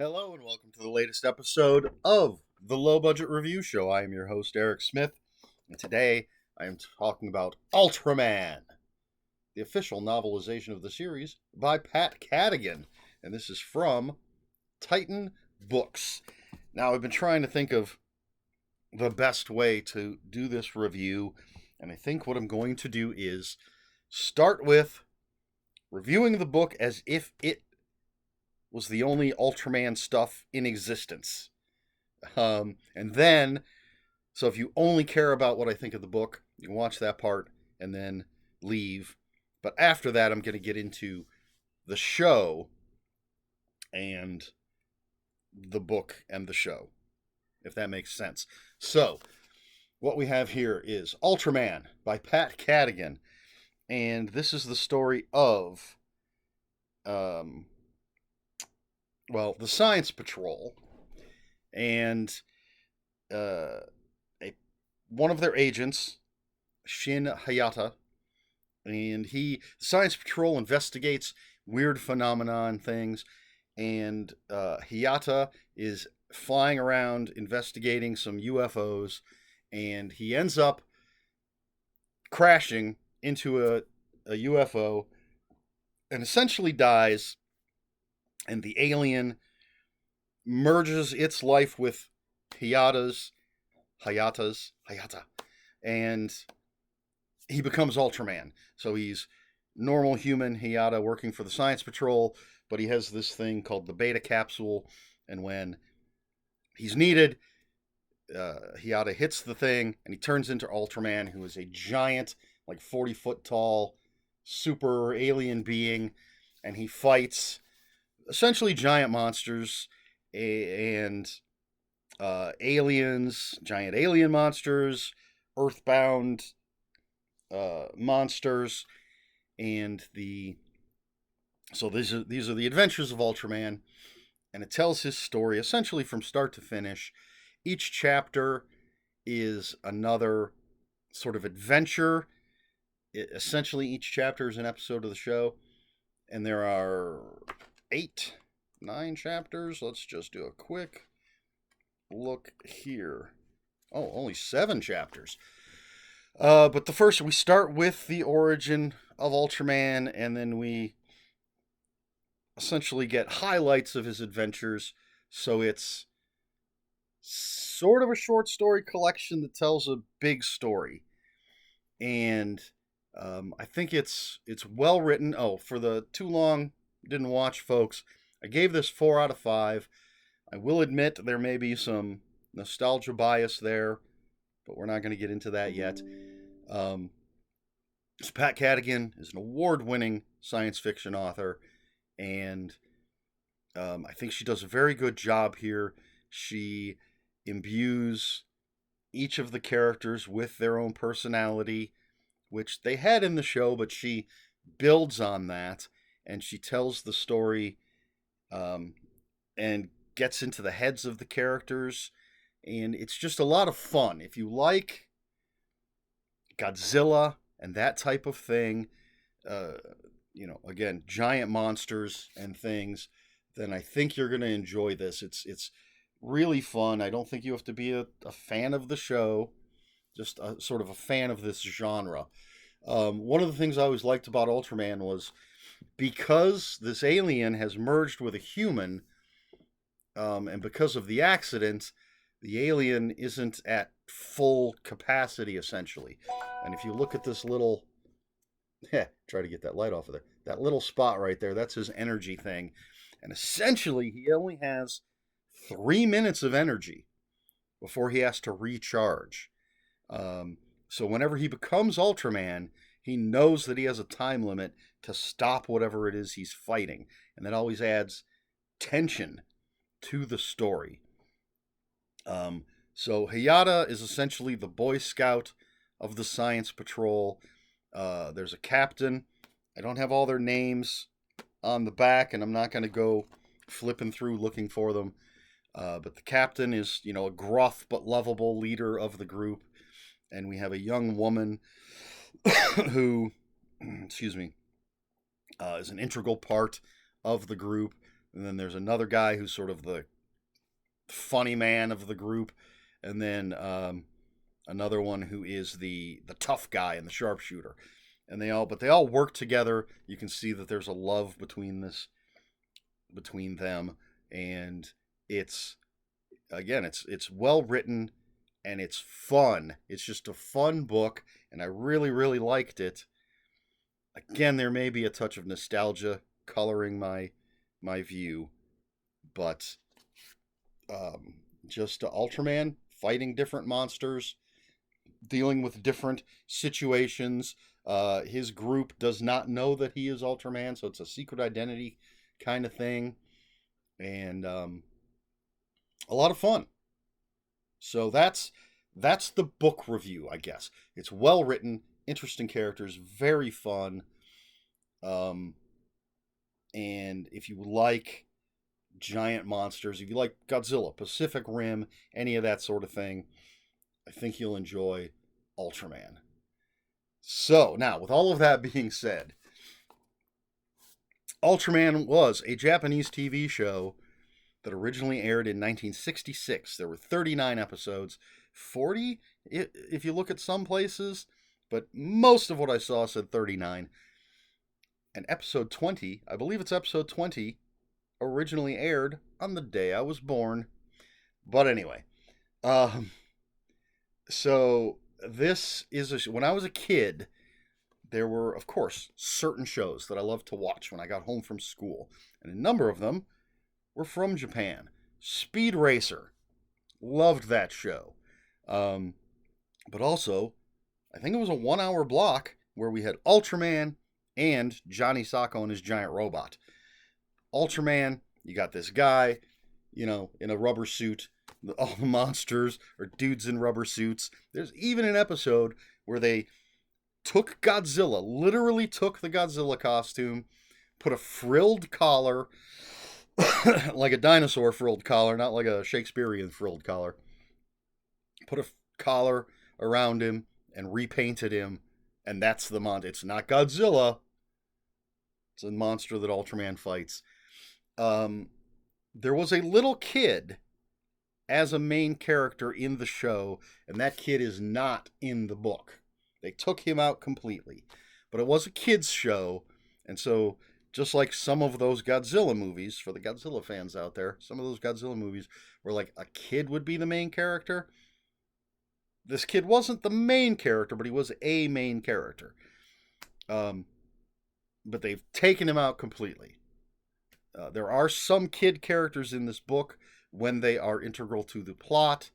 Hello and welcome to the latest episode of the Low Budget Review Show. I am your host, Eric Smith, and today I am talking about Ultraman, the official novelization of the series by Pat Cadigan, and this is from Titan Books. Now, I've been trying to think of the best way to do this review, and I think what I'm going to do is start with reviewing the book as if it was the only Ultraman stuff in existence. And then, so if you only care about what I think of the book, you can watch that part and then leave. But after that, I'm going to get into the show and the book and the show, if that makes sense. So, what we have here is Ultraman by Pat Cadigan. And this is the story of the Science Patrol, and one of their agents, Shin Hayata, and the Science Patrol investigates weird phenomenon things, and Hayata is flying around investigating some UFOs, and he ends up crashing into a UFO and essentially dies. And the alien merges its life with Hayata, and he becomes Ultraman. So he's normal human Hayata working for the Science Patrol, but he has this thing called the Beta Capsule, and when he's needed, Hayata hits the thing, and he turns into Ultraman, who is a giant, like 40-foot tall, super alien being, and he fights essentially giant monsters and aliens, giant alien monsters, earthbound monsters, and these are the adventures of Ultraman, and it tells his story essentially from start to finish. Each chapter is another sort of adventure. Essentially, each chapter is an episode of the show, and there are 9 chapters. Let's just do a quick look here. Oh, only 7 chapters. But we start with the origin of Ultraman, and then we essentially get highlights of his adventures. So it's sort of a short story collection that tells a big story. And I think it's well written. Oh, for the too long didn't watch folks, I gave this 4 out of 5. I will admit there may be some nostalgia bias there, but we're not going to get into that yet. Pat Cadigan is an award-winning science fiction author, and I think she does a very good job here. She imbues each of the characters with their own personality, which they had in the show, but she builds on that, and she tells the story and gets into the heads of the characters, and it's just a lot of fun. If you like Godzilla and that type of thing, again, giant monsters and things, then I think you're going to enjoy this. It's really fun. I don't think you have to be a fan of the show, just sort of a fan of this genre. One of the things I always liked about Ultraman was because this alien has merged with a human, and because of the accident, the alien isn't at full capacity, essentially. And if you look at this little, try to get that light off of there, that little spot right there, that's his energy thing. And essentially, he only has 3 minutes of energy before he has to recharge. So whenever he becomes Ultraman, he knows that he has a time limit to stop whatever it is he's fighting. And that always adds tension to the story. So Hayata is essentially the Boy Scout of the Science Patrol. There's a captain. I don't have all their names on the back, and I'm not going to go flipping through looking for them. But the captain is, a gruff but lovable leader of the group. And we have a young woman who, is an integral part of the group. and then there's another guy who's sort of the funny man of the group, and then another one who is the tough guy and the sharpshooter, and they all work together. You can see that there's a love between them, and it's well written and it's fun. It's just a fun book, and I really, really liked it. Again, there may be a touch of nostalgia coloring my view, but just Ultraman fighting different monsters, dealing with different situations. His group does not know that he is Ultraman, so it's a secret identity kind of thing, and a lot of fun. So that's the book review, I guess. It's well written, interesting characters, very fun. And if you like giant monsters, if you like Godzilla, Pacific Rim, any of that sort of thing, I think you'll enjoy Ultraman. So, now, with all of that being said, Ultraman was a Japanese TV show that originally aired in 1966. There were 39 episodes, 40 if you look at some places, but most of what I saw said 39. And episode 20, I believe it's episode 20, originally aired on the day I was born. But anyway, so this is when I was a kid, there were, of course, certain shows that I loved to watch when I got home from school, and a number of them were from Japan. Speed Racer, loved that show. But also, I think it was a 1-hour block where we had Ultraman and Johnny Sacco and his giant robot. Ultraman, you got this guy, in a rubber suit. All the monsters are dudes in rubber suits. There's even an episode where they took Godzilla, literally took the Godzilla costume, put a frilled collar, like a dinosaur frilled collar, not like a Shakespearean frilled collar, put a collar around him and repainted him, and that's the monster. It's not Godzilla. It's a monster that Ultraman fights. There was a little kid as a main character in the show, and that kid is not in the book. They took him out completely. But it was a kid's show, and so just like some of those Godzilla movies, for the Godzilla fans out there, some of those Godzilla movies where like a kid would be the main character. This kid wasn't the main character, but he was a main character. But they've taken him out completely. There are some kid characters in this book when they are integral to the plot.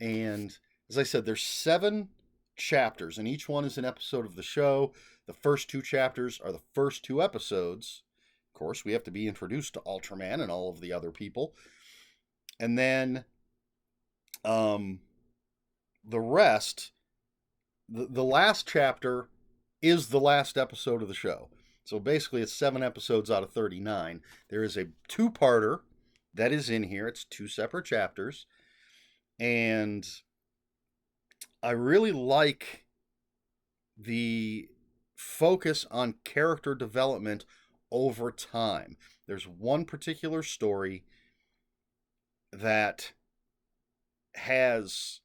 And as I said, there's 7 chapters, and each one is an episode of the show. The first 2 chapters are the first 2 episodes. Of course, we have to be introduced to Ultraman and all of the other people. And then the rest, the last chapter is the last episode of the show. So basically it's 7 episodes out of 39. There is a 2-parter that is in here. It's 2 separate chapters. And I really like the focus on character development over time. There's one particular story that has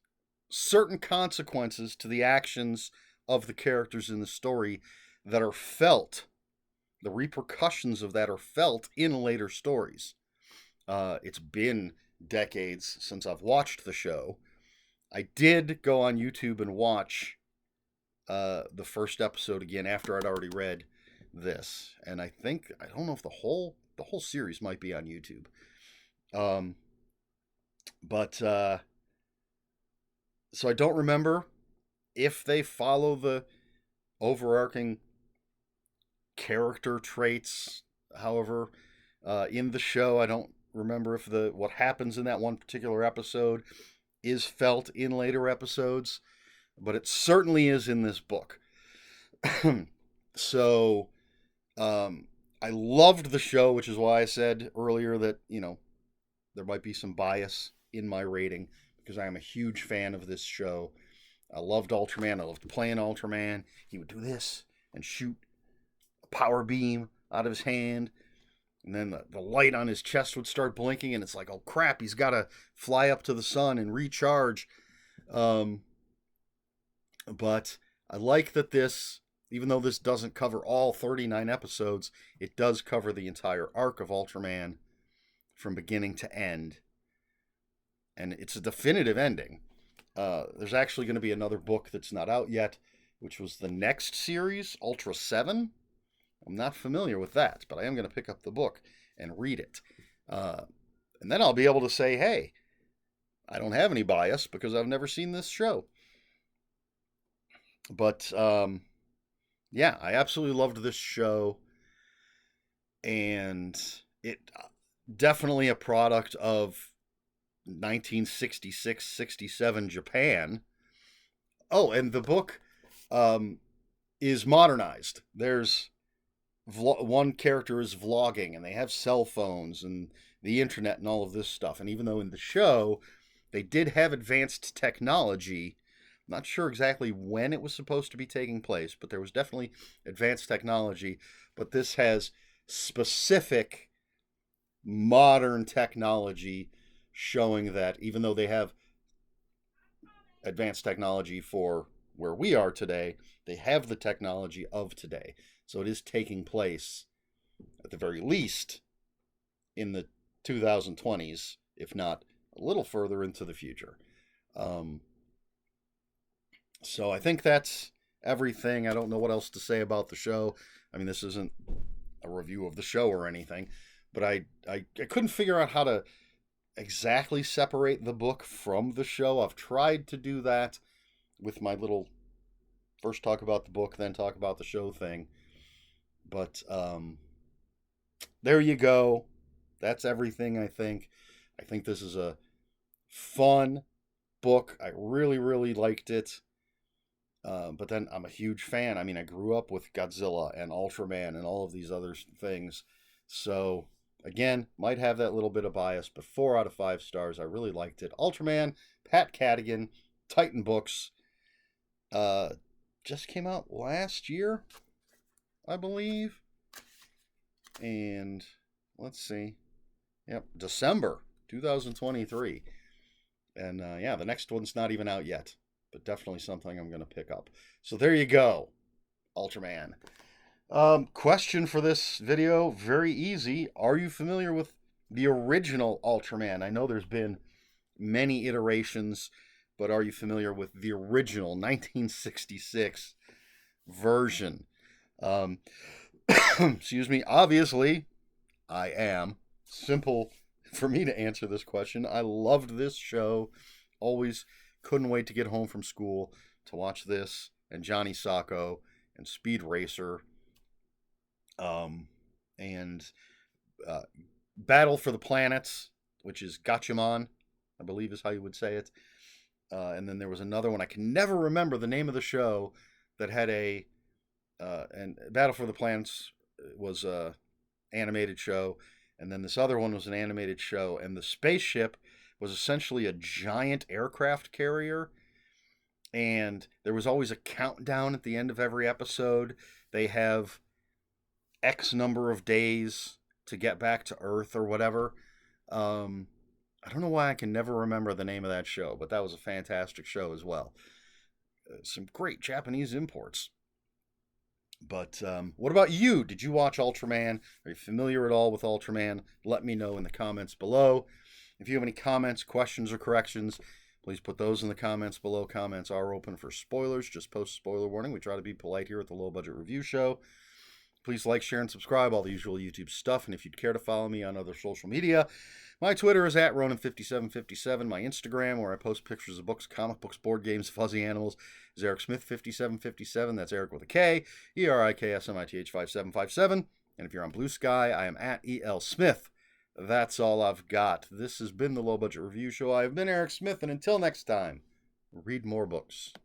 certain consequences to the actions of the characters in the story that are felt. The repercussions of that are felt in later stories. It's been decades since I've watched the show. I did go on YouTube and watch the first episode again after I'd already read this, and I don't know if the whole series might be on YouTube. But so I don't remember if they follow the overarching character traits. However, in the show, I don't remember if what happens in that one particular episode is felt in later episodes, but it certainly is in this book. So, I loved the show, which is why I said earlier that, there might be some bias in my rating, because I am a huge fan of this show. I loved Ultraman. I loved playing Ultraman. He would do this and shoot a power beam out of his hand. And then the light on his chest would start blinking, and it's like, oh crap, he's got to fly up to the sun and recharge. But I like that this, even though this doesn't cover all 39 episodes, it does cover the entire arc of Ultraman from beginning to end. And it's a definitive ending. There's actually going to be another book that's not out yet, which was the next series, Ultra 7. I'm not familiar with that, but I am going to pick up the book and read it. And then I'll be able to say, hey, I don't have any bias because I've never seen this show. But, yeah, I absolutely loved this show. And it definitely a product of 1966-67 Japan. Oh, and the book is modernized. There's one character is vlogging, and they have cell phones and the internet and all of this stuff. And even though in the show they did have advanced technology, I'm not sure exactly when it was supposed to be taking place, but there was definitely advanced technology. But this has specific modern technology showing that even though they have advanced technology for where we are today, they have the technology of today. So it is taking place, at the very least, in the 2020s, if not a little further into the future. So I think that's everything. I don't know what else to say about the show. I mean, this isn't a review of the show or anything, but I couldn't figure out how to exactly separate the book from the show. I've tried to do that with my little first talk about the book, then talk about the show thing. But there you go. That's everything, I think. I think this is a fun book. I really, really liked it. But then I'm a huge fan. I mean, I grew up with Godzilla and Ultraman and all of these other things. So, again, might have that little bit of bias, but 4 out of 5 stars. I really liked it. Ultraman, Pat Cadigan, Titan Books. Just came out last year, I believe. And let's see. Yep, December 2023. And yeah, the next one's not even out yet, but definitely something I'm going to pick up. So there you go, Ultraman. Question for this video, very easy. Are you familiar with the original Ultraman? I know there's been many iterations, but are you familiar with the original 1966 version? Excuse me. Obviously, I am. Simple for me to answer this question. I loved this show. Always couldn't wait to get home from school to watch this and Johnny Sacco and Speed Racer. And Battle for the Planets, which is Gatchaman, I believe is how you would say it. And then there was another one. I can never remember the name of the show that had a... and Battle for the Planets was a animated show. And then this other one was an animated show. And the spaceship was essentially a giant aircraft carrier. And there was always a countdown at the end of every episode. They have X number of days to get back to Earth or whatever. I don't know why I can never remember the name of that show, but that was a fantastic show as well. Some great Japanese imports. But what about you? Did you watch Ultraman? Are you familiar at all with Ultraman? Let me know in the comments below. If you have any comments, questions, or corrections, please put those in the comments below. Comments are open for spoilers. Just post spoiler warning. We try to be polite here at the Low Budget Review Show. Please like, share, and subscribe, all the usual YouTube stuff. And if you'd care to follow me on other social media, my Twitter is at Ronan5757. My Instagram, where I post pictures of books, comic books, board games, fuzzy animals, is Eric Smith5757. That's Eric with a K, ERIKSMITH 5757. And if you're on Blue Sky, I am at EL Smith. That's all I've got. This has been the Low Budget Review Show. I have been Eric Smith, and until next time, read more books.